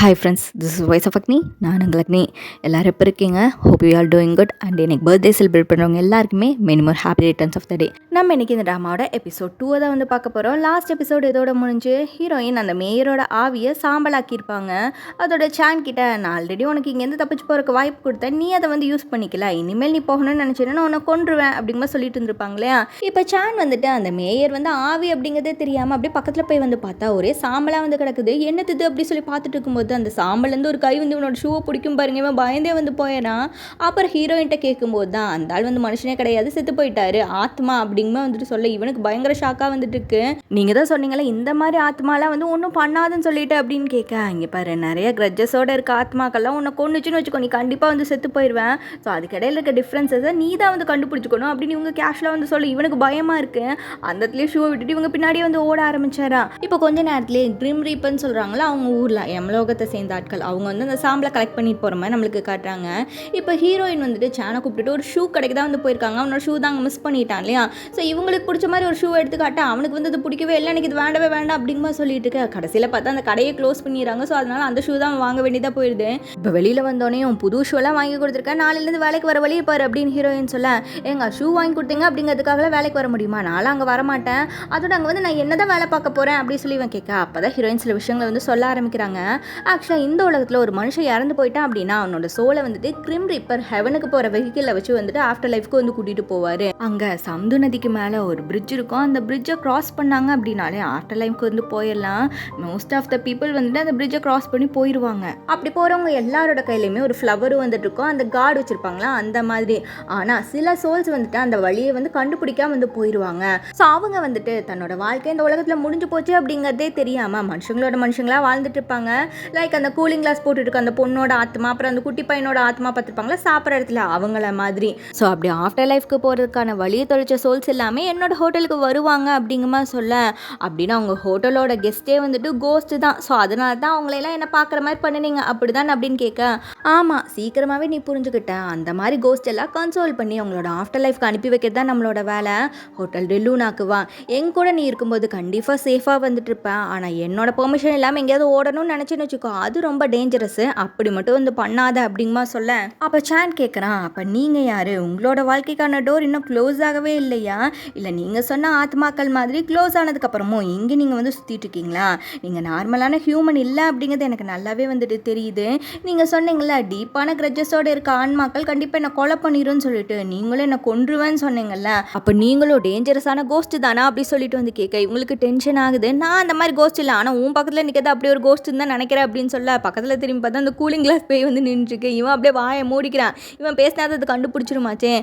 Hi friends, this is voice of Agni. நான் உங்கள் அக்னி. எல்லோரும் எப்போ இருக்கீங்க? Hope you are doing good. And எனக்கு பர்த்டே செலிப்ரேட் பண்ணுறவங்க எல்லாருக்குமே many more happy returns of the day. நம்ம இன்றைக்கி இந்த ட்ராமாவோட எபிசோட் 2 தான் வந்து பார்க்க போகிறோம். லாஸ்ட் எபிசோடு இதோட முடிஞ்சு ஹீரோயின் அந்த மேயரோட ஆவியை சாம்பலாக்கியிருப்பாங்க. அதோட சான் கிட்ட, நான் ஆல்ரெடி உனக்கு இங்கேருந்து தப்பிச்சு போகிறக்கு வாய்ப்பு கொடுத்தேன், நீ அதை வந்து யூஸ் பண்ணிக்கல, இனிமேல் நீ போகணும்னு நினச்சேன்னா நான் உன்னை கொன்றுவேன் அப்படிங்கிற சொல்லிட்டு இருந்திருப்பாங்க இல்லையா. இப்போ சான் வந்துட்டு அந்த மேயர் வந்து ஆவி அப்படிங்கிறதே தெரியாமல் அப்படியே பக்கத்தில் போய் வந்து பார்த்தா ஒரே சாம்பலாக வந்து கிடக்குது. என்னது அப்படி சொல்லி பார்த்துட்டு இருக்கும்போது அந்த சாம்பலேருந்து ஒரு கை வந்து இவனோட ஷூவை பிடிக்கும் பாருங்க. இவன் பயந்தே வந்து போயிடான். அப்புறம் ஹீரோயின்ட்ட கேட்கும்போது தான் அந்த ஆள் வந்து மனுஷனே கிடையாது, செத்து போயிட்டாரு, ஆத்மா அப்படிங்குமா வந்துட்டு சொல்ல இவனுக்கு பயங்கர ஷாக்காக வந்துட்டு இருக்கு. நீங்கள் தான் சொன்னீங்களே இந்த மாதிரி ஆத்மாலாம் வந்து ஒன்றும் பண்ணாதுன்னு சொல்லிட்டு அப்படின்னு கேட்க, இங்கே பாரு நிறைய கிரட்ஜஸோட இருக்க ஆத்மாக்கெல்லாம் உன்னை கொண்டுச்சுன்னு வச்சுக்கோ, நீ கண்டிப்பாக வந்து செத்து போயிடுவேன். ஸோ அதுக்கு இடையில இருக்க டிஃப்ரென்ஸஸை நீ தான் வந்து கண்டுபிடிச்சிக்கணும் அப்படின்னு இவங்க கேஷுவலாக வந்து சொல்ல இவனுக்கு பயமாக இருக்கு. அந்த இடத்துலேயே ஷூவை விட்டுட்டு இவங்க பின்னாடியே வந்து ஓட ஆரம்பிச்சாரா. இப்போ கொஞ்ச நேரத்துலேயே கிரிம் ரீப்பர்னு சொல்கிறாங்களா, அவங்க ஊரில் எம்லோகத்தை சேர்ந்த ஆட்கள், அவங்க வந்து அந்த சாம்பலை கலெக்ட் பண்ணிட்டு போகிற மாதிரி நம்மளுக்கு காட்டுறாங்க. இப்போ ஹீரோயின் வந்துட்டு சானை கூப்பிட்டுட்டு ஒரு ஷூ கடைக்கு தான் வந்து போயிருக்காங்க. அவனோட ஷூ தான் அங்கே மிஸ் பண்ணிட்டான் இல்லையா. ஸோ இவங்களுக்கு பிடிச்ச மாதிரி ஒரு ஷூ எடுத்து காட்ட, அவனுக்கு வந்து அது பிடிக்கவே இல்லை, எனக்கு இது வேண்டவே வேண்டாம் அப்படிங்குமா சொல்லிட்டு இருக்க. கடைசியில் பார்த்தா அந்த கடையை க்ளோஸ் பண்ணிடுறாங்க. ஸோ அதனால அந்த ஷூ தான் வாங்க வேண்டியதாக போயிடுது. இப்போ வெளியில் வந்தோடனே புது ஷூலாம் வாங்கி கொடுத்துருக்கேன், நாளையிலேருந்து வேலைக்கு வர வழியே பாரு அப்படின்னு ஹீரோயின் சொல்ல, எங்கள் ஷூ வாங்கி கொடுத்தீங்க அப்படிங்கிறதுக்காக வேலைக்கு வர முடியுமா, நானும் அங்கே வரமாட்டேன், அதோட அங்கே வந்து நான் என்ன தான் வேலை பார்க்க போகிறேன் அப்படின்னு சொல்லி இவன் கேட்க, அப்போ தான் ஹீரோயின் சில விஷயங்களை வந்து சொல்ல ஆரம்பிக்கிறாங்க. ஆக்சுவலாக இந்த உலகத்தில் ஒரு மனுஷன் இறந்து போயிட்டான் அப்படின்னா அவனோட சோலை வந்துட்டு கிரிம் ரீப்பர் ஹெவனுக்கு போகிற வெஹிக்கிளில் வச்சு வந்துட்டு ஆஃப்டர் லைஃப்க்கு வந்து கூட்டிகிட்டு போவார். அங்கே சம்து நதிக்கு மேலே ஒரு பிரிட்ஜ் இருக்கும். அந்த பிரிட்ஜை கிராஸ் பண்ணாங்க அப்படின்னாலே ஆஃப்டர் லைஃப்க்கு வந்து போயிடலாம். மோஸ்ட் ஆஃப் த பீப்புள் வந்துட்டு அந்த பிரிட்ஜை கிராஸ் பண்ணி போயிடுவாங்க. அப்படி போகிறவங்க எல்லாரோட கையிலையுமே ஒரு ஃப்ளவரும் வந்துட்டு இருக்கும், அந்த கார்டு வச்சுருப்பாங்களா அந்த மாதிரி. ஆனால் சில சோல்ஸ் வந்துட்டு அந்த வழியை வந்து கண்டுபிடிக்காம வந்து போயிடுவாங்க. ஸோ அவங்க வந்துட்டு தன்னோட வாழ்க்கை இந்த உலகத்தில் முடிஞ்சு போச்சு அப்படிங்கிறதே தெரியாமல் மனுஷங்களாக வாழ்ந்துட்டு இருப்பாங்க. லைக் அந்த கூலிங் கிளாஸ் போட்டுட்டு அந்த பொண்ணோட ஆத்மா, அப்புறம் அந்த குட்டி பையனோட ஆத்மா பார்த்துருப்பாங்களா சாப்பிட்ற இடத்துல அவங்கள மாதிரி. ஸோ அப்படி ஆஃப்டர் லைஃப்க்கு போகிறதுக்கான வழியை தொலைச்ச சோல்ஸ் எல்லாமே என்னோட ஹோட்டலுக்கு வருவாங்க அப்படிங்கமா சொல்ல, அப்படின்னா அவங்க ஹோட்டலோட கெஸ்ட்டே வந்துட்டு கோஸ்ட் தான். ஸோ அதனால தான் அவங்களெல்லாம் என்ன பார்க்குற மாதிரி பண்ணினீங்க அப்படி தான் அப்படின்னு கேட்க, ஆமாம் சீக்கிரமாகவே நீ புரிஞ்சுக்கிட்டேன், அந்த மாதிரி கோஸ்ட் எல்லாம் கன்சோல் பண்ணி அவங்களோட ஆஃப்டர் லைஃப்க்கு அனுப்பி வைக்கிறது தான் நம்மளோட வேலை. ஹோட்டல் டெல்லூனாக்கு வா, எங்க கூட நீ இருக்கும்போது கண்டிப்பாக சேஃபாக வந்துட்டு இருப்பேன். ஆனால் என்னோட பெர்மிஷன் இல்லாமல் எங்கேயாவது ஓடணும்னு நினச்சின்னு வச்சுக்கோ, அது ரொம்ப டேஞ்சரஸ், அப்படி மட்டும் வந்து பண்ணாத அப்படிங்கமா சொல்ல, அப்போ சான் கேட்குறான், அப்போ நீங்கள் யார், உங்களோட வாழ்க்கைக்கான டோர் இன்னும் க்ளோஸ் ஆகவே இல்லையா, இல்லை நீங்கள் சொன்ன ஆத்மாக்கள் மாதிரி க்ளோஸ் ஆனதுக்கப்புறமும் இங்கே நீங்கள் வந்து சுற்றிட்டு இருக்கீங்களா, நீங்கள் நார்மலான ஹியூமன் இல்லை அப்படிங்கிறது எனக்கு நல்லாவே வந்துட்டு தெரியுது. நீங்கள் சொன்னீங்களா டீப்பான கிரட்ஜஸோடு இருக்க ஆன்மாக்கள் கண்டிப்பாக என்னை கொலை பண்ணிடும்னு சொல்லிட்டு, நீங்களும் என்னை கொன்றுவேன்னு சொன்னீங்கல்ல, அப்போ நீங்களும் டேஞ்சரஸான கோஸ்ட் தானா அப்படி சொல்லிட்டு வந்து கேட்க இவங்களுக்கு டென்ஷன் ஆகுது. நான் அந்த மாதிரி கோஸ்ட் இல்லை, ஆனால் உன் பக்கத்தில் நிற்கிறது அப்படி ஒரு கோஸ்ட் தான் நினைக்கிறேன் அப்படின்னு சொல்ல, பக்கத்தில் திரும்பி பார்த்தா அந்த கூலிங் கிளாஸ் போய் வந்து நின்றுருக்கு. இவன் அப்படியே வாயை மூடிக்கிறான், இவன் பேசினாத அது கண்டுபிடிச்சிருமாச்சே,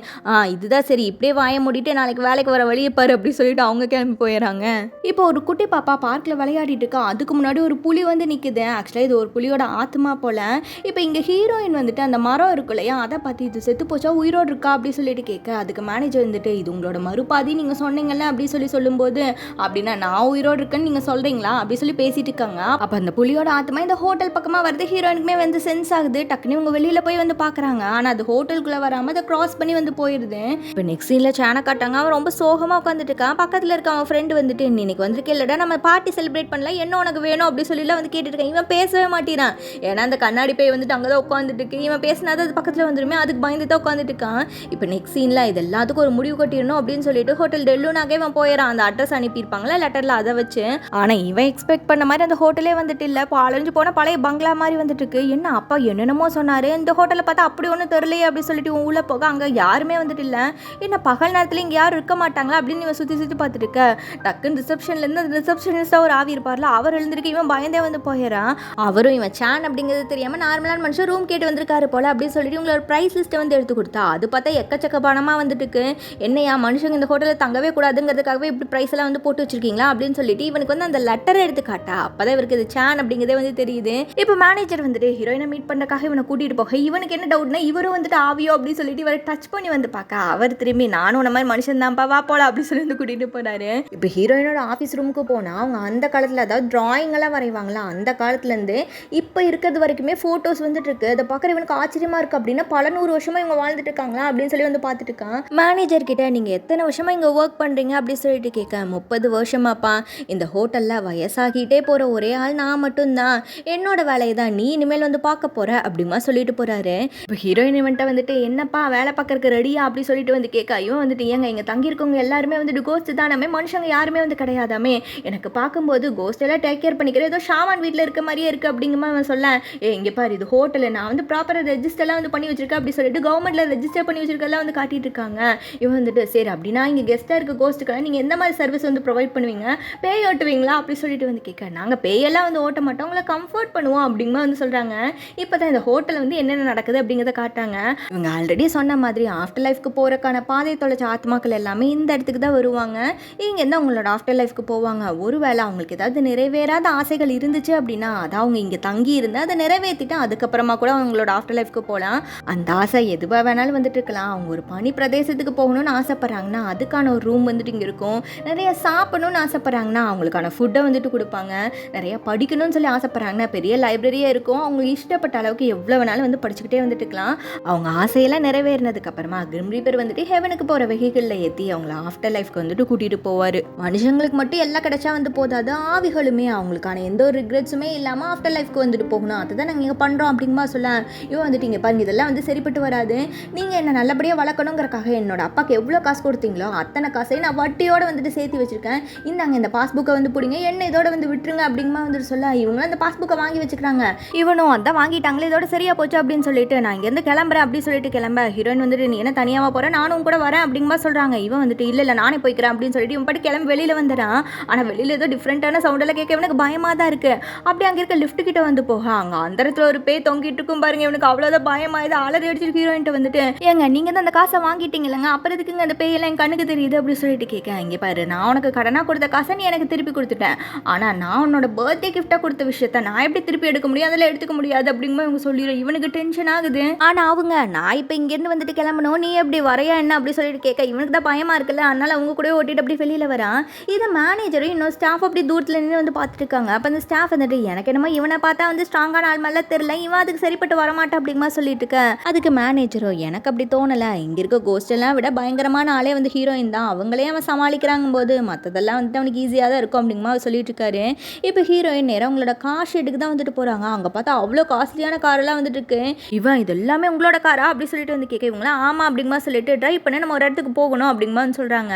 இதுதான் சரி, இப்படியே வாயை மூடிட்டு நாளைக்கு வேலைக்கு வர வழியை பாரு அப்படி சொல்லிட்டு அவங்க கிளம்பி போயிடறாங்க. இப்போ ஒரு குட்டி பாப்பா பார்க்கில் விளையாடிட்டு இருக்கா. அதுக்கு முன்னாடி ஒரு புலி வந்து நிற்குது. ஆக்சுவலாக இது ஒரு புலியோட ஆத்மா போல். இப்போ இங்கே ஹீரோயின் வந்துட்டு அந்த மரம் இருக்கு இல்லையா, அதை பார்த்து இது செத்து போச்சா உயிரோடு இருக்கா அப்படி சொல்லிட்டு கேட்க, அதுக்கு மேனேஜர் வந்துட்டு இது உங்களோட மறுபாதி நீங்கள் சொன்னீங்கல்ல அப்படி சொல்லும்போது, அப்படின்னா நான் உயிரோடு இருக்கேன்னு நீங்கள் சொல்கிறீங்களா அப்படி சொல்லி பேசிட்டு இருக்காங்க. அப்போ அந்த புலியோட ஆத்மா இந்த ஹோட்டல் பக்கமாக வருது. ஹீரோயினுக்குமே வந்து சென்ஸ் ஆகுது. டக்குனு இவங்க வெளியில் போய் வந்து பார்க்குறாங்க. ஆனால் அது ஹோட்டலுக்குள்ளே வராமல் அதை கிராஸ் பண்ணி வந்து போயிடுது. இப்போ நெக்ஸ்ட் சீனில் சேனை காட்டாங்க. அவன் ரொம்ப சோகமாக உட்காந்துட்டு இருக்கான். பக்கத்தில் இருக்க அவன் ஃப்ரெண்டு வந்துட்டு, இன்னைக்கு வந்துருக்கே இல்லைடா, நம்ம பார்ட்டி செலிப்ரேட் பண்ணலாம், என்ன உனக்கு வேணும் அப்படி சொல்லிலாம் வந்து கேட்டுட்டு இருக்கான். இவன் பேசவே மாட்டேறான். ஏன்னா அந்த கண்ணாடி போய் வந்துட்டு அங்கே தான் உட்காந்துட்டு இருக்கு. இவன் பேசினாதான் அது பக்கத்தில் வந்துருமே, அதுக்கு பயந்து தான் உட்காந்துட்டு இருக்கான். இப்போ நெக்ஸ்ட் சீனில் இது எல்லாத்துக்கும் ஒரு முடிவு கட்டிடணும் அப்படின்னு சொல்லிட்டு ஹோட்டல் டெல்லூனாகவே இவன் போயிடறான். அந்த அட்ரஸ் அனுப்பியிருப்பாங்களா லெட்டரில், அதை வச்சு. ஆனால் இவன் எக்ஸ்பெக்ட் பண்ண மாதிரி அந்த ஹோட்டலே வந்துட்டு இல்லை, அலைஞ்சு போன பழைய பங்களா மாதிரி வந்துட்டு இருக்கு. என்ன அப்பா என்னென்னமோ சொன்னார், இந்த ஹோட்டலில் பார்த்தா அப்படி ஒன்றும் தெரியலையே அப்படி சொல்லிட்டு உள்ளே போக அங்கே யாருமே வந்துட்டு இல்லை. என்ன பகல் நேரத்தில் இங்கே யாரும் இருக்க மாட்டாங்களா அப்படின்னு இவன் சுற்றி பார்த்துட்டு இருக்க, டக்குன்னு ரிசப்ஷன்லேருந்து அந்த ரிசப்ஷனிஸ்டாக ஒரு ஆவி இருப்பார்ல, அவர் எழுந்திருக்கு. இவன் பயந்தே வந்து போயிடறான். அவரும் இவன் சான் அப்படிங்கிறது தெரியாமல் நார்மலான மனுஷன் ரூம் கேட்டு வந்திருக்காரு போல் அப்படின்னு சொல்லிட்டு உங்களோட ப்ரைஸ் லிஸ்ட்டை வந்து எடுத்து கொடுத்தா, அது பார்த்தா எக்கச்சக்க பணமாக வந்துட்டு இருக்கு. என்னையா மனுஷங்க இந்த ஹோட்டலில் தங்கவே கூடாதுங்கிறதுக்காகவே இப்படி ப்ரைஸ் எல்லாம் வந்து போட்டு வச்சிருக்கீங்களா அப்படின்னு சொல்லிட்டு இவனுக்கு வந்து அந்த லெட்டரை எடுத்து காட்டா, அப்போதான் இவருக்கு இது சான் அப்படிங்கிறதே வந்து தெரியுது. இப்போ மேனேஜர் வந்துட்டு ஹீரோயினை மீட் பண்ணுறதுக்காக இவனை கூட்டிகிட்டு போக, இவனுக்கு என்ன டவுட்னா இவரும் வந்துட்டு ஆவியோ அப்படின்னு சொல்லிட்டு இவரை டச் பண்ணி வந்து பார்க்க, அவர் திரும்பி நானும் உன்ன மாதிரி மனுஷன் தான்ப்பா வா போல அப்படி சொல்லி வந்து கூட்டிகிட்டு போனாரு. இப்போ ஹீரோயினோட ஆஃபீஸ் ரூமுக்கு போனால் அவங்க அந்த காலத்தில் அதாவது டிராயிங் எல்லாம் வரைவாங்களா, அந்த காலத்துலேருந்து இப்போ இருக்கிறது வரைக்குமே ஃபோட்டோஸ் வந்துட்டு இருக்கு. அதை பார்க்குற இவனுக்கு ஆச்சரியமாக இருக்குது. அப்படின்னா பல 100 வருஷமாக இவங்க வாழ்ந்துட்டு இருக்காங்களா அப்படின்னு சொல்லி வந்து பார்த்துட்டு இருக்கான். மேனேஜர் கிட்ட நீங்கள் எத்தனை வருஷமாக இங்கே ஒர்க் பண்ணுறீங்க அப்படின்னு சொல்லிட்டு கேட்க, 30 வருஷமாப்பா, இந்த ஹோட்டலில் வயசாகிட்டே போகிற ஒரே ஆள் நான் மட்டும்தான், என்னோட வேலையை தான் நீ இனிமேல் வந்து பார்க்க போகிற அப்படிமா சொல்லிட்டு போகிறாரு. இப்போ ஹீரோயின் இவன்ட்ட வந்துட்டு என்னப்பா வேலை பார்க்கறக்கு ரெடியா அப்படி சொல்லிட்டு வந்து கேட்க, இவன் வந்துட்டு ஏங்க இங்கே தங்கியிருக்கவங்க எல்லாருமே வந்துட்டு கோஸ்ட் தானே, மனுஷங்க யாருமே வந்து கிடையாதாமே, எனக்கு பார்க்கும்போது கோஸ்ட் எல்லாம் டேக் கேர் பண்ணிக்கிறேன், ஏதோ ஷாமான் வீட்டில் இருக்க மாதிரியே இருக்குது அப்படிங்கிற அவன் சொல்ல, இங்கே பாரு இது ஹோட்டலு, நான் வந்து ப்ராப்பராக ரெஜிஸ்டர்லாம் வந்து பண்ணி வச்சிருக்கேன் அப்படி சொல்லிட்டு கவர்மெண்ட்டில் ரெஜிஸ்டர் பண்ணி வச்சிருக்கெல்லாம் வந்து காட்டிட்டு இருக்காங்க. இவன் வந்துட்டு சரி அப்படின்னா இங்கே கெஸ்ட்டாக இருக்க கோஸ்ட்டுக்கெல்லாம் நீங்கள் எந்த மாதிரி சர்வீஸ் வந்து ப்ரொவைட் பண்ணுவீங்க, பேய் ஓட்டுவீங்களா அப்படி சொல்லிட்டு வந்து கேட்க, நாங்கள் பேயெல்லாம் வந்து ஓட்ட மாட்டோம், உங்களை கம்ஃபர்ட் பண்ணுவோம் அப்படிங்கமா வந்து சொல்கிறாங்க. இப்போ தான் இந்த ஹோட்டலில் வந்து என்னென்ன நடக்குது அப்படிங்கிறத காட்டாங்க. இவங்க ஆல்ரெடி சொன்ன மாதிரி ஆஃப்டர் லைஃப்க்கு போகிறக்கான பாதை தொலைச்ச ஆத்மாக்கள் எல்லாமே இந்த இடத்துக்கு தான் வருவாங்க. இங்கேருந்து அவங்களோட ஆஃப்டர் லைஃப்க்கு போவாங்க. ஒருவேளை அவங்களுக்கு ஏதாவது நிறைவேறாத ஆசைகள் இருந்துச்சு அப்படின்னா அதை அவங்க இங்கே தங்கி இருந்து அதை நிறைவேற்றிட்டு அதுக்கப்புறமா கூட அவங்களோட ஆஃப்டர் லைஃப்க்கு போகலாம். அந்த ஆசை எதுவாக வேணாலும் வந்துட்டு இருக்கலாம். அவங்க ஒரு பனி பிரதேசத்துக்கு போகணும்னு ஆசைப்பட்றாங்கன்னா அதுக்கான ஒரு ரூம் வந்துட்டு இங்கே இருக்கும். நிறைய சாப்பிடணும்னு ஆசைப்பட்றாங்கன்னா அவங்களுக்கான ஃபுட்டை வந்துட்டு கொடுப்பாங்க. நிறைய படிக்கணும்னு சொல்லி ஆசைப்பட்றாங்கன்னா பெரிய லைப்ரரியே இருக்கும். அவங்க இஷ்டப்பட்ட அளவுக்கு எவ்வளோ வேணாலும் வந்து படிச்சுக்கிட்டே வந்துட்டு இருக்கலாம். அவங்க ஆசையெல்லாம் நிறைவேறினதுக்கு அப்புறமா கிரிம் ரீப்பர் வந்துட்டு ஹெவனுக்கு போகிற வெஹிக்கிளில் ஏற்றி அவங்கள ஆஃப்டர் லைஃப்க்கு வந்துட்டு கூட்டிகிட்டு போவார். மனுஷங்களுக்கு மட்டும் எல்லாம் கிடைச்சா வந்து போதாது, ஆவிகளுமே அவங்களுக்கான எந்த ஒரு ரிக்ரெட்ஸுமே இல்லாமல் ஆஃப்டர் லைஃப்க்கு வந்துட்டு போகணும், அதுதான் நாங்கள் இங்கே பண்ணுறோம் அப்படிங்கமா சொல்ல, இவன் வந்துட்டு இங்கே பாருங்க இதெல்லாம் வந்து சரிப்பட்டு வராது, நீங்கள் என்ன நல்லபடியாக வளர்க்கணுங்கிறக்காக என்னோட அப்பாவுக்கு எவ்வளோ காசு கொடுத்தீங்களோ அத்தனை காசையும் நான் வட்டியோடு வந்துட்டு சேர்த்து வச்சுருக்கேன், இந்தாங்க இந்த பாஸ்புக்கை வந்து பிடிங்க, என்ன இதோட வந்து விட்டுருங்க அப்படிங்கமா வந்துட்டு சொல்ல, இவங்களும் அந்த பாஸ்புக்கை வாங்கி வச்சுக்கிறாங்க. இவனும் அதான் வாங்கிட்டாங்களே இதோட சரியா போச்சு அப்படின்னு சொல்லிட்டு நான் இங்கேருந்து கிளம்புறேன் அப்படி சொல்லிட்டு கிளம்ப, ஹீரோயின் வந்துட்டு நீ என்ன தனியாக போகிறேன் நானும் கூட வரேன் அப்படிங்கமா சொல்கிறாங்க. இவன் வந்துட்டு இல்லை நானே போய்க்கிறேன் அப்படின்னு சொல்லிட்டு இவன் பாட்டு கிளம்பி வெளியில் வந்துடுறான். ஆனால் வெளியில் ஏதோ டிஃப்ரெண்ட்டான சவுண்டெல்லாம் கேட்க இவனுக்கு பயமாக தான் இருக்குது. அப்படி அங்கே இருக்க லிஃப்ட் கிட்ட வந்து போக அங்கே அந்த இடத்துல ஒரு பேய் தொங்கிட்டு இருக்கும் பாருங்க. இவனுக்கு அவ்வளோதான் பயமாயுது. அலறி அடிச்சிருக்கு. ஹீரோயின்ட்டு வந்துட்டு ஏங்க நீங்கள் தான் அந்த காசை வாங்கிட்டீங்க இல்லைங்க, அப்புறம் எதுக்குங்க அந்த பேயெல்லாம் என் கண்ணுக்கு தெரியுது அப்படின்னு சொல்லிட்டு கேட்க, இங்கே பாரு நான் உனக்கு கடனாக கொடுத்த காசை நீ எனக்கு திருப்பி கொடுத்துட்டேன், ஆனால் நான் உன்னோட பர்த்டே கிஃப்டாக கொடுத்த விஷயத்த நான் எப்படி திருப்பி எடுக்க முடியும், அதெல்லாம் எடுத்துக்க முடியாது அப்படிங்கும்போது இவங்க சொல்லிடுறோம். இவனுக்கு டென்ஷன் ஆகுது. ஆனால் அவங்க நான் இப்போ இங்கேருந்து வந்துட்டு கிளம்பணும், நீ எப்படி வரையா என்ன அப்படி சொல்லிட்டு கேட்க, இவனுக்கு தான் பயமாக இருக்குல்ல, அதனால அவங்க கூட ஓட்டிட்டு அப்படி வெளியில் வரான். இதை மேனேஜரும் இன்னொரு ஸ்டாஃப் அப்படி தூரத்தில் நின்று வந்து பார்த்துட்டு இருக்காங்க. அப்போ அந்த ஸ்டாஃப் வந்துட்டு எனக்கு என்னமோ இவனை பார்த்தா வந்து ஸ்ட்ராங்கான ஆள் மேலே தெரியல, இவன் அதுக்கு சரிப்பட்டு வரமாட்டான் அப்படிங்கமா சொல்லிட்டு இருக்க. அதுக்கு மேனேஜரோ எனக்கு அப்படி தோணலை, இங்கே இருக்க கோஸ்ட் எல்லாம் விட பயங்கரமான ஆளே வந்து ஹீரோயின் தான், அவங்களே அவன் சமாளிக்கிறாங்க போது மற்றதெல்லாம் வந்துட்டு அவனுக்கு ஈஸியாக தான் இருக்கும் அப்படிங்கமா சொல்லிட்டு இருக்காரு. இப்போ ஹீரோயின் நேரம் அவங்களோட கார் ஷெட்டுக்கு தான் வந்துட்டு போகிறாங்க. அங்கே பார்த்தா அவ்வளோ காஸ்ட்லியான காரெல்லாம் வந்துட்டு இருக்கு. இவன் இது எல்லாமே உங்களோட காரா அப்படி சொல்லிட்டு வந்து கேட்க, இவங்களாம் ஆமாம் அப்படிங்கமா சொல்லிட்டு ட்ரைவ் பண்ணி நம்ம ஒரு இடத்துக்கு போகணும் அப்படிங்கமா சொல்கிறாங்க.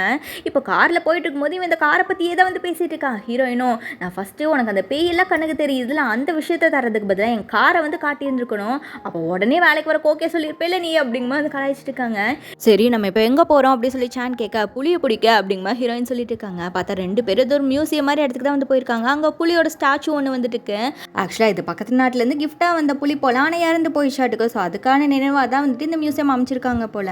இப்போ காரில் போயிட்டு இருக்கும்போது இவன் இந்த காரை பற்றியே தான் வந்து பேசிகிட்டு இருக்கான். ஹீரோயினும் நான் ஃபஸ்ட்டு உனக்கு அந்த பேயெல்லாம் கண்ணுக்கு தெரியுதுல, அந்த விஷயத்தை தரதுக்கு பதிலாக என் காரை வந்து காட்டியிருந்துருக்கணும், அப்போ உடனே வேலைக்கு வர ஓகே சொல்லியிருப்பேல நீ அப்படிங்கமா வந்து கலாய்ச்சிட்டு இருக்காங்க. சரி நம்ம இப்போ எங்கே போகிறோம் அப்படி சொல்லி சான் கேட்க, புளியை பிடிக்க அப்படிங்கமா ஹீரோயின் சொல்லிட்டு இருக்காங்க. பார்த்தா ரெண்டு பேரும் ஏதோ ஒரு மியூசியம் மாதிரி இடத்துக்கு தான் வந்து போயிருக்காங்க. அங்கே புலியோட ஸ்டாச்சு ஒன்று வந்துட்டு இருக்கு. ஆக்சுவலாக இது பக்கத்து நாட்டிலேருந்து கிஃப்டாக வந்த புலி போல, ஆனால் இறந்து போயிடுச்சாட்டுக்கு. ஸோ அதுக்கான நினைவாக தான் வந்துட்டு இந்த மியூசியம் அமைச்சிருக்காங்க போல.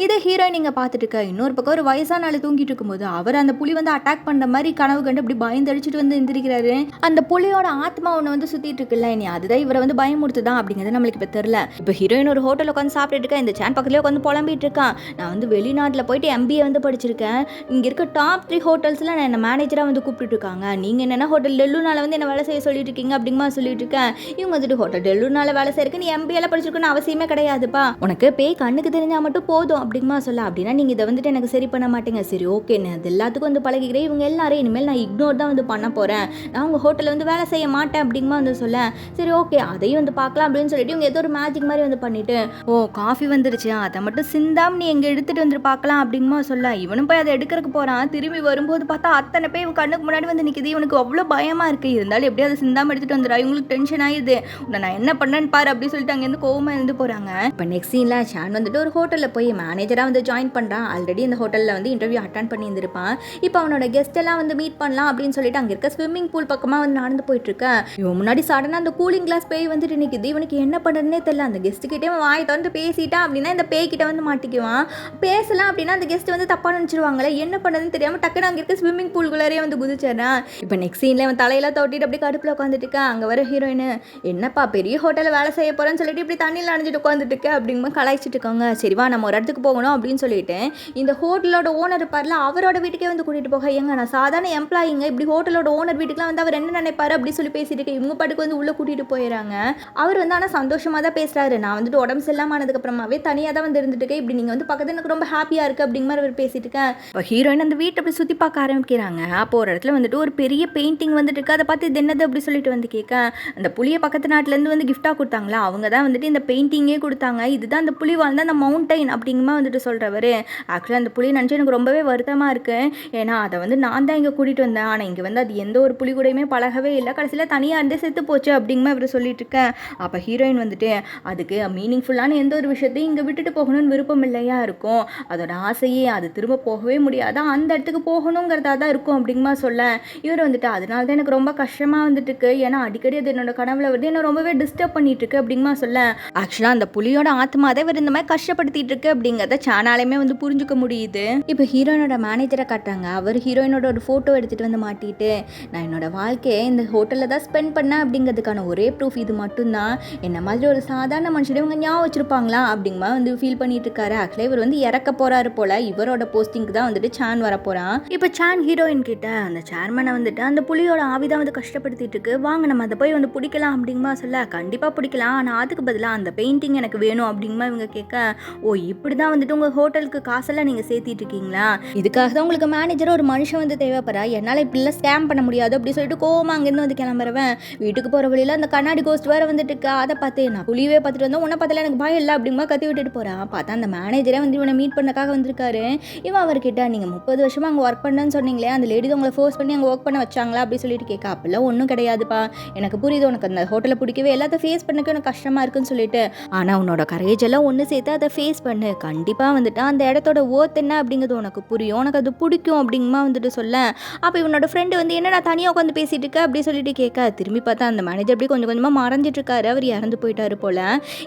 இதை ஹீரோயின் இங்கே பார்த்துட்டு இருக்க. இன்னொரு பக்கம் ஒரு வயசான ஆள் தூங்கிட்டு இருக்கும்போது அவர் அந்த புலி வந்து அட்டாக் பண்ணுற மாதிரி கனவு கண்டு அப்படி பயந்து அடிச்சுட்டு வந்து எந்திரிக்கிறாரு. அந்த புலியோட ஆத்மா ஒன்று வந்து சுற்றிட்டு இருக்குல்ல, இனி அதுதான் இவரை வந்து பயமுறுத்துதான் அப்படிங்கிறது நம்மளுக்கு இப்போ தெரியல. இப்போ ஹீரோயின் ஒரு ஹோட்டலில் உட்காந்து சாப்பிட்டு இருக்கேன். இந்த சேன் பக்கத்துலேயே உட்காந்து புலம்பிட்டு இருக்கான். நான் வந்து வெளிநாட்டில் போயிட்டு MBA வந்து படிச்சிருக்கேன். இங்கே இருக்க டாப் 3 ஹோட்டல்ஸில் நான் என்ன மேனேஜராக வந்து கூப்பிட்டு இருக்காங்க. நீங்கள் என்னென்ன ஹோட்டல் டெல்லூனால வந்து என்ன வேலை செய்ய சொல்லிட்டு இருக்கீங்க அப்படிங்கமா சொல்லிட்டு இருக்கேன். இவங்க வந்துட்டு ஹோட்டல் டெல்லூனால வேலை செய்யறதுக்கு நீ MBAல படிச்சிருக்கணும்னு அவசியமே கிடையாதுப்பா, உனக்கு பேய் கண்ணுக்கு தெரிஞ்சால் மட்டும் போதும் அப்படிங்கமா சொல்ல. அப்படின்னா நீங்கள் இதை வந்துட்டு எனக்கு சரி பண்ண மாட்டேங்க. சரி ஓகே நான் அது எல்லாத்துக்கும் வந்து பழகிக்கிறேன், இவங்க எல்லாரும் இனிமேல் நான் இக்னோர் தான் வந்து பண்ண போகிறேன், நான் உங்கள் ஹோட்டலில் வந்து வேலை செய்ய மாட்டேன் அப்படிங்கமா வந்து சொல்ல. சரி ஓகே அதையும் வந்து பார்க்கலாம் அப்படின்னு சொல்லிட்டு இவங்க ஏதோ ஒரு மேஜிக் மாதிரி வந்து பண்ணிட்டு, ஓ காஃபி வந்துருச்சு அதை மட்டும் சிந்தாம் நீ எங்கே எடுத்துகிட்டு வந்து பார்க்கலாம் அப்படிங்கமா சொல்ல. இவனும் போய் அதை எடுக்கிறதுக்கு போகிறான். திரும்பி வரும்போது பார்த்தா அத்தனை பேர் இவன் கண்ணுக்கு முன்னாடி வந்து நிற்கிது. இவனுக்கு அவ்வளோ பயமாக இருக்குது. இருந்தாலும் எப்படியும் அதை சிந்தாமல் எடுத்துகிட்டு வந்துடுறா. இவங்களுக்கு டென்ஷன் ஆகிடுது. உன்னை நான் என்ன பண்ணேன்னு பாரு அப்படின்னு சொல்லிட்டு அங்கேருந்து கோவமாக இருந்து போகிறாங்க. இப்போ நெக்ஸ்ட் சீனில் சான் வந்துட்டு ஒரு ஹோட்டலில் போய் மேனேஜராக வந்து ஜாயின் பண்ணுறான். ஆல்ரெடி இந்த ஹோட்டலில் வந்து இன்டர்வியூ அட்டன் பண்ணி இருந்திருப்பான். இப்போ அவனோட கெஸ்ட் எல்லாம் வந்து மீட் பண்ணலாம் அப்படின்னு சொல்லிட்டு அங்கே இருக்க ஸ்விம்மிங் பூல் பக்கமாக வந்து நடந்து போயிட்டு இருக்கேன். இவன் முன்னாடி சடனாக அந்த கூலிங் கிளாஸ் பேய் வந்துட்டு நிற்கிது. இவனுக்கு என்ன பண்ணுறதுனே தெரியல. அந்த கெஸ்ட் கிட்டே வாய் திறந்து பேசிட்டான் அப்படின்னா இந்த பேய் கிட்ட வந்து மாட்டிக்குவான். பேசலாம் அப்படின்னா அந்த கெஸ்ட் வந்து தப்பாக நினச்சிருவாங்களே, என்ன பண்ணுறதுன்னு தெரியாமல் டக்குன்னு அங்கே இருக்க ஸ்விம்மிங் பூல்குள்ளே வந்து குதிச்சிடறான். இப்போ நெக்ஸ்ட் சீனில் அவன் தலையெல்லாம் தொட்டிட்டு அப்படி கடுப்பில் உட்காந்துட்டு இருக்கேன். அங்கே வர ஹீரோயின் என்னப்பா பெரிய ஹோட்டலில் வேலை செய்ய போகிறேன்னு சொல்லிட்டு இப்படி தண்ணியில் அணைஞ்சிட்டு உட்காந்துட்டு இருக்க அப்படிங்கும்போது கலாய்ச்சிட்டு இருக்காங்க. சரிவா நம்ம ஒரு இடத்துக்கு போகணும் அப்படின்னு சொல்லிட்டு இந்த ஹோட்டலோட ஓனர் இருப்பார்ல அவரோட வீட்டுக்கே வந்து கூட்டிகிட்டு போக, எங்க நான் சாதாரண எம்ப்ளாயிங்க இப்படி ஹோட்டலோட ஓனர் வீட்டுக்குலாம் வந்து அவர் என்ன நினைப்பாரு அப்படி சொல்லி பேசிட்டு இருக்க. இவங்க பாட்டுக்கு வந்து உள்ளே கூட்டிகிட்டு போயிடறாங்க. அவர் வந்து ஆனால் சந்தோஷமாக தான் பேசுகிறாரு. நான் வந்துட்டு உடம்பு சரியில்லாமல் ஆனதுக்கப்புறமாவே தனியாக தான் வந்து இருந்துட்டு இருக்கேன், இப்படி நீங்கள் வந்து பக்கத்தில் எனக்கு ரொம்ப ஹாப்பியாக இருக்குது அப்படிங்கிற மாதிரி அவர் பேசிட்டு இருக்கேன். இப்போ ஹீரோயின் அந்த வீட்டை அப்படி சுற்றி பார்க்க ஆரம்பிக்கிறாங்க. அப்போ ஒரு இடத்துல வந்துட்டு ஒரு பெரிய பெயிண்டிங் வந்துட்டு இருக்கு. அதை பார்த்து இது என்னது அப்படி சொல்லிட்டு வந்து கேட்க, கேட்க, அந்த புளியை பக்கத்து நாட்டிலேருந்து வந்து கிஃப்டாக கொடுத்தாங்களா, அவங்க தான் வந்துட்டு இந்த பெயிண்டிங்கே கொடுத்தாங்க, இதுதான் அந்த புலி வாழ்ந்த அந்த மவுண்டைன் அப்படிங்கமா வந்துட்டு சொல்கிறவர். ஆக்சுவலாக அந்த புளியை நினச்சி எனக்கு ரொம்பவே வருத்தமாக இருக்குது. ஏன்னா அதை வந்து நான் தான் இங்கே கூட்டிகிட்டு வந்தேன், ஆனால் இங்கே வந்து அது எந்த ஒரு புலி கூடயுமே பழகவே இல்லை, கடைசியில் தனியாக இருந்தே செத்து போச்சு அப்படிங்கமா இவர் சொல்லிட்டு இருக்கேன். அப்போ ஹீரோயின் வந்துட்டு அதுக்கு மீனிங்ஃபுல்லான எந்த ஒரு விஷயத்தையும் இங்கே விட்டுட்டு போகணும்னு விருப்பம் இல்லையா இருக்கும், அதோட ஆசையே அது திரும்ப போகவே முடியாது, அந்த இடத்துக்கு போகணுங்கிறதா தான் இருக்கும் அப்படிங்கமா சொல்ல, இவர் வந்துட்டு அதனால தான் எனக்கு ரொம்ப கஷ்டமாக வந்துட்டு இருக்கு, ஏன்னா அடிக்கடி அது என்னோட கனவுல வந்து என்ன ரொம்பவே டிஸ்டர்ப் பண்ணிட்டு இருக்கு அப்படிங்கமா சொல்ல, ஆக்சுவலாக அந்த புலியோட ஆத்மா தான் இவர் இந்த மாதிரி கஷ்டப்படுத்திட்டு இருக்கு அப்படிங்கிறத சேனலையுமே வந்து புரிஞ்சுக்க முடியுது. இப்போ ஹீரோயினோட மேனேஜரை காட்டுறாங்க. அவர் ஹீரோயினோட ஒரு ஃபோட்டோ எடுத்துகிட்டு வந்து மாட்டிட்டு, நான் என்னோட வாழ்க்கையை இந்த ஹோட்டலில் தான் ஸ்பெண்ட் பண்ணேன் அப்படிங்கிறதுக்கான ஒரே ப்ரூஃப் இது மட்டும்தான், என்ன மாதிரி ஒரு சாதாரண மனுஷனே இவங்க ஞாபகம் வச்சிருப்பாங்களா அப்படிங்கமா வந்து ஃபீல் பண்ணிட்டு இருக்காரு. ஆக்சுவலாக இவர் வந்து இறக்க போறாரு போல, இவரோட போஸ்டிங்க்கு தான் வந்துட்டு சான் வர போறான். இப்போ சான் ஹீரோயின் கிட்ட அந்த சேர்மனை வந்துட்டு அந்த புலியோட ஆவிதான் வந்து கஷ்டப்படுத்திட்டு இருக்கு, வாங்க நம்ம அதை போய் வந்து பிடிக்கலாம் அப்படிங்கமா சொல்ல, கண்டிப்பாக பிடிக்கலாம், ஆனால் அதுக்கு பதிலாக அந்த பெயிண்டிங் எனக்கு வேணும் அப்படிங்கமா இவங்க கேட்க, ஓ இப்படி தான் வந்துட்டு உங்கள் ஹோட்டலுக்கு காசெல்லாம் நீங்கள் சேர்த்திட்டு இருக்கீங்களா, இதுக்காக தான் உங்களுக்கு மேனேஜர் ஒரு மனுஷன் வந்து தேவைப்படுறா, என்னால் இப்படிலாம் ஸ்கேம் பண்ண முடியாது அப்படின்னு சொல்லிட்டு கோவமா அங்கேருந்து வந்து கிளம்புறவன் வீட்டுக்கு போகிற வழியில் அந்த கண்ணாடி கோஸ்ட் வேறு வந்துட்டு இருக்கா, அதை பார்த்து நான் புலியவே பார்த்துட்டு வந்தோம், உன்னை பார்த்தால எனக்கு பயம் இல்லை அப்படிங்கமா கத்தி விட்டுட்டு போகிறான். பார்த்தா அந்த மேனேஜரே வந்து இவனை மீட் பண்ணக்காக வந்திருக்காரு. இவன் அவர்கிட்ட நீங்கள் 30 வருஷமாக அங்கே ஒர்க் பண்ணேன்னு சொன்னீங்களே, அந்த லேடி உங்களை ஃபோர்ஸ் பண்ணி அங்கே ஒர்க் பண்ண வச்சாங்களா அப்படி சொல்லிட்டு கேட்க, அப்படிலாம் ஒன்றும் கிடையாதுப்பா, எனக்கு புரியுது உனக்கு அந்த ஹோட்டலில் பிடிக்கவே எல்லாத்தையும் ஃபேஸ் பண்ணக்கு எனக்கு கஷ்டமாக இருக்குன்னு சொல்லிட்டு, ஆனால் உன்னோட கரேஜ் எல்லாம் ஒன்று சேர்த்து அதை ஃபேஸ் பண்ணு, கண்டிப்பாக வந்துட்டு அந்த இடத்தோட ஓர்த் என்ன அப்படிங்கிறது உனக்கு புரியும், உனக்கு அது பிடிக்கும் அப்படிங்கமா வந்துட்டு சொல்ல, அப்போ இவனோட ஃப்ரெண்டு வந்து என்னடா தனியாக உட்காந்து பேசிட்டு இருக்க அப்படி சொல்லிட்டு கேட்க, திரும்பி பார்த்தா அந்த மேனேஜர் அப்படி கொஞ்சம் கொஞ்சமாக மறைஞ்சிட்டு இருக்காரு, அவர் இறந்து போயிட்டாரு போல.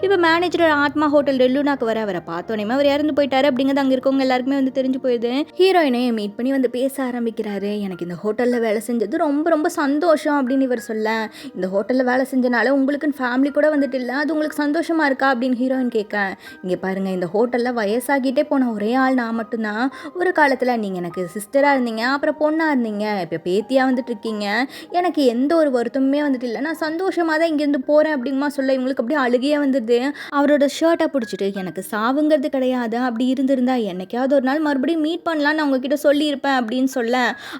இப்போ மேனேஜரோட ஆத்மா ஹோட்டல் டெல்லுனாக்கு வர, அவரை பார்த்தோன்னே அவர் இறந்து போயிட்டாரு அப்படிங்கிறது அங்கே இருக்கவங்க எல்லாருக்குமே வந்து தெரிஞ்சு போயிடுது. ஹீரோயினை மீட் பண்ணி வந்து பேச ஆரம்பிக்கிறாரு. எனக்கு இந்த ஹோட்டலில் வேலை செஞ்சது ரொம்ப ரொம்ப சந்தோஷம் அப்படின்னு இவர் சொல்ல, இந்த ஹோட்டலில் வேலை செஞ்சனால உங்களுக்குன்னு ஃபேமிலி கூட வந்துட்டு இல்லை, அது உங்களுக்கு சந்தோஷமா இருக்கா அப்படின்னு ஹீரோயின் கேட்க, இங்கே பாருங்கள் இந்த ஹோட்டலில் வயசாகிட்டே போன ஒரே ஆள் நான் மட்டும்தான், ஒரு காலத்தில் நீங்கள் எனக்கு சிஸ்டராக இருந்தீங்க, அப்புறம் பொண்ணாக இருந்தீங்க, இப்போ பேத்தியாக வந்துட்டு இருக்கீங்க, எனக்கு எந்த ஒரு வருத்தமுமே வந்துட்டு இல்லை, நான் சந்தோஷமாக தான் இங்கேருந்து போகிறேன் அப்படிங்கமா சொல்ல, இவங்களுக்கு அப்படியே அழுகையே வந்துடுது. அவரோட ஷர்ட்டை பிடிச்சிட்டு எனக்கு சாவுங்கிறது கிடையாது, அப்படி இருந்திருந்தா என்னைக்காவது ஒரு நாள் மறுபடியும் மீட் பண்ணலான்னு நான் உங்ககிட்ட சொல்லியிருப்பேன் அப்படின்னு சொல்ல,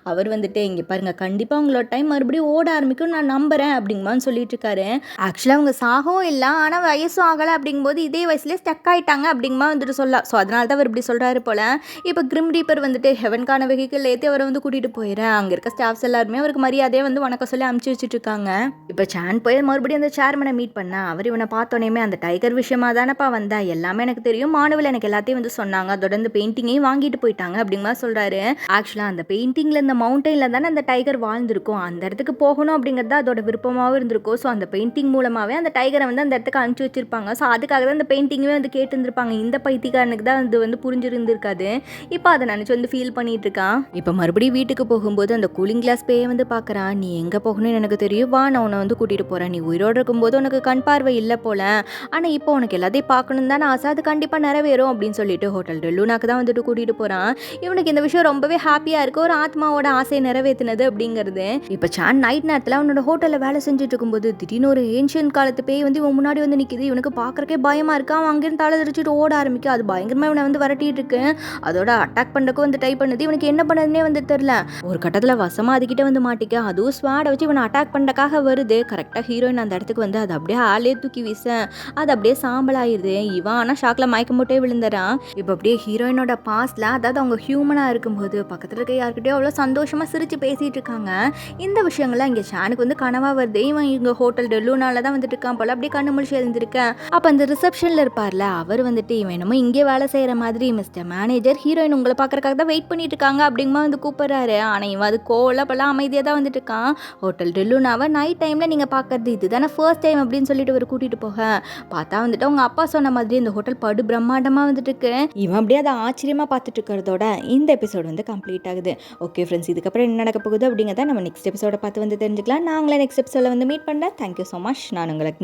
அவர் வந்துட்டு இங்கே பாருங்கள் கண்டிப்பாக உங்களோட டைம் மறுபடியும் ஓட ஆரம்பிக்கும் நான் நம்புகிறேன் அப்படிங்கமான்னு சொல்லிட்டு இருக்காரு. ஆக்சுவலாக அவங்க சாகவும் இல்லை, ஆனால் வயசும் ஆகலை அப்படிங்கும்போது இதே வயசுலேயே ஸ்டக் ஆகிட்டாங்க அப்படிங்கமா வந்துட்டு சொல்லலாம். ஸோ அதனால தான் அவர் இப்படி சொல்கிறாரு போல். இப்போ கிரிம் ரீப்பர் வந்துட்டு ஹெவன்கான வெஹிக்கிள் ஏற்றி அவரை வந்து கூட்டிகிட்டு போயிடுறேன். அங்கே இருக்க ஸ்டாஃப்ஸ் எல்லாருமே அவருக்கு மரியாதையை வந்து வணக்கம் சொல்லி அமுச்சு வச்சுட்டு இருக்காங்க. இப்போ சான் போய் மறுபடியும் அந்த சேர்மனை மீட் பண்ணா, அவர் இவனை பார்த்தோன்னே அந்த டைகர் விஷயமா தானப்பா வந்தா, எல்லாமே எனக்கு தெரியும், மாணவில் எனக்கு எல்லாத்தையும் வந்து சொன்னாங்க, அதோட இந்த பெயிண்டிங்கையும் வாங்கிட்டு போயிட்டாங்க அப்படிங்கமா சொல்கிறாரு. ஆக்சுவலாக அந்த பெயிண்டிங்கில் இந்த மவுண்டனில் தானே அந்த டைகர் வாழ்ந்திருக்கும், அந்த இடத்துக்கு போகணும் அப்படிங்கிறது அதோட விருப்பமாகவும் இருந்திருக்கும். ஸோ அந்த பெயிண்டிங் மூலமாகவே அந்த டைகரை வந்து அந்த இடத்துக்கு அனுப்பிச்சு வச்சிருப்பாங்க. ஸோ அதுக்காக தான் அந்த பெயிண்டிங்குமே வந்து கேட்டுருந்துருப்பாங்க. இந்த பைத்தியக்காரனுக்கு தான் அது வந்து புரிஞ்சிருந்திருக்காது. இப்போ அதை நினச்சி வந்து ஃபீல் பண்ணிட்டு இருக்கான். இப்போ மறுபடியும் வீட்டுக்கு போகும்போது அந்த கூலிங் கிளாஸ் பேயை வந்து பார்க்குறான். நீ எங்கே போகணும்னு எனக்கு தெரியும், வா நான் உன்னை வந்து கூட்டிகிட்டு போகிறேன், நீ உயிரோடு இருக்கும்போது உனக்கு கண் பார்வை இல்லை போல, ஆனால் இப்போ உனக்கு எல்லாத்தையும் பார்க்கணும் தானே ஆசை, அது கண்டிப்பாக நிறைவேறும் அப்படின்னு சொல்லிட்டு ஹோட்டல் டெல்லுனாக்கு தான் வந்துட்டு கூட்டிகிட்டு போகிறான். இவனுக்கு இந்த விஷயம் ரொம்பவே ஹாப்பியாக இருக்குது, ஒரு ஆத்மாவோட ஆசையை நிறைவேற்றினது அப்படிங்கிறது. இப்போ சான் நைட் நேரத்தில் அவனோட ஹோட்டலில் வேலை செஞ்சுட்டு இருக்கும்போது திடீர்னு ஒரு ஏன்ஷியன் காலத்து பேய் வந்து இவன் முன்னாடி வந்து நிற்கிது. இவனுக்கு பார்க்குறக்கே பயமாக இருக்கா. அவன் அங்கேருந்து தலை தெரிச்சிட்டு ஓட ஆரம்பிக்கும். அது பயங்கரமாக இவனை வந்து வரட்டிட்டு இருக்கு. அதோட அட்டாக் பண்ணுறக்கும் வந்து ட்ரை பண்ணுது. இவனுக்கு என்ன பண்ணுறதுனே வந்து தெரில. ஒரு கட்டத்தில் வசமாக அதுக்கிட்ட வந்து மாட்டிக்க, அதுவும் ஸ்வாடை வச்சு இவனை அட்டாக் பண்ணுறக்காக வருது. கரெக்டாக ஹீரோயின் அந்த இடத்துக்கு வந்து அது அப்படியே ஆளே தூக்கி வீச அது அப்படியே சாம்பலாயிருது. இவன் ஆனால் ஷாக்கில் மயக்கம் போட்டே விழுந்துறான். இப்போ அப்படியே ஹீரோயினோட பாஸ்டில், அதாவது அவங்க ஹியூமனாக இருக்கும்போது பக்கத்தில் இருக்க யார்கிட்டயோ அவ்வளோ சந்தோஷமாக சிரித்து பேசிகிட்டு இருக்காங்க. இந்த விஷயங்கள்லாம் இங்கே ஷானுக்கு வந்து கனவாக வருது. இவன் இங்கே ஹோட்டல் டெல்லுனால தான் வந்துட்டு இருக்கான் போல. அப்படியே கண்ணு முழிச்சு எழுந்திருக்கேன். அப்போ அந்த ரிசப்ஷனில் இருப்பார்ல, அவர் வந்துட்டு இவன் என்னமோ இங்கே வேலை செய்கிற மாதிரி, மிஸ்டர் மேனேஜர் ஹீரோயின் உங்களை பார்க்குறக்காக தான் வெயிட் பண்ணிட்டு இருக்காங்க அப்படிங்கமா வந்து கூப்பிட்றாரு. ஆனால் இவன் அது கோல பலாம் அமைதியாக தான் வந்துட்டு இருக்கான். ஹோட்டல் டெல்லுனாவை நைட் டைமில் நீங்கள் பார்க்குறது இதுதானே ஃபர்ஸ்ட் டைம் அப்படின்னு சொல்லிட்டு அவர் கூட்டிகிட்டு போக, பார்த்தா வந்துட்டு அவங்க அப்பா சொன்ன மாதிரி இந்த ஹோட்டல் படு பிரம்மாண்டமாக வந்துட்டு இருக்கு. இவன் அப்படியே அதை ஆச்சரியமாக பார்த்துட்டு இருக்கிறதோட இந்த எபிசோடு வந்து கம்ப்ளீட் ஆகுது. ஓகே ஃப்ரெண்ட்ஸ், இதுக்கப்புறம் என்ன நடக்க போகுது அப்படிங்கிறத நம்ம நெக்ஸ்ட் எபிசோட பார்த்து வந்து தெரிஞ்சுக்கலாம். நாங்களே நெக்ஸ்ட் எபிசோட வந்து மீட் பண்ணுறேன். Thank you so much. நான் உங்களுக்கு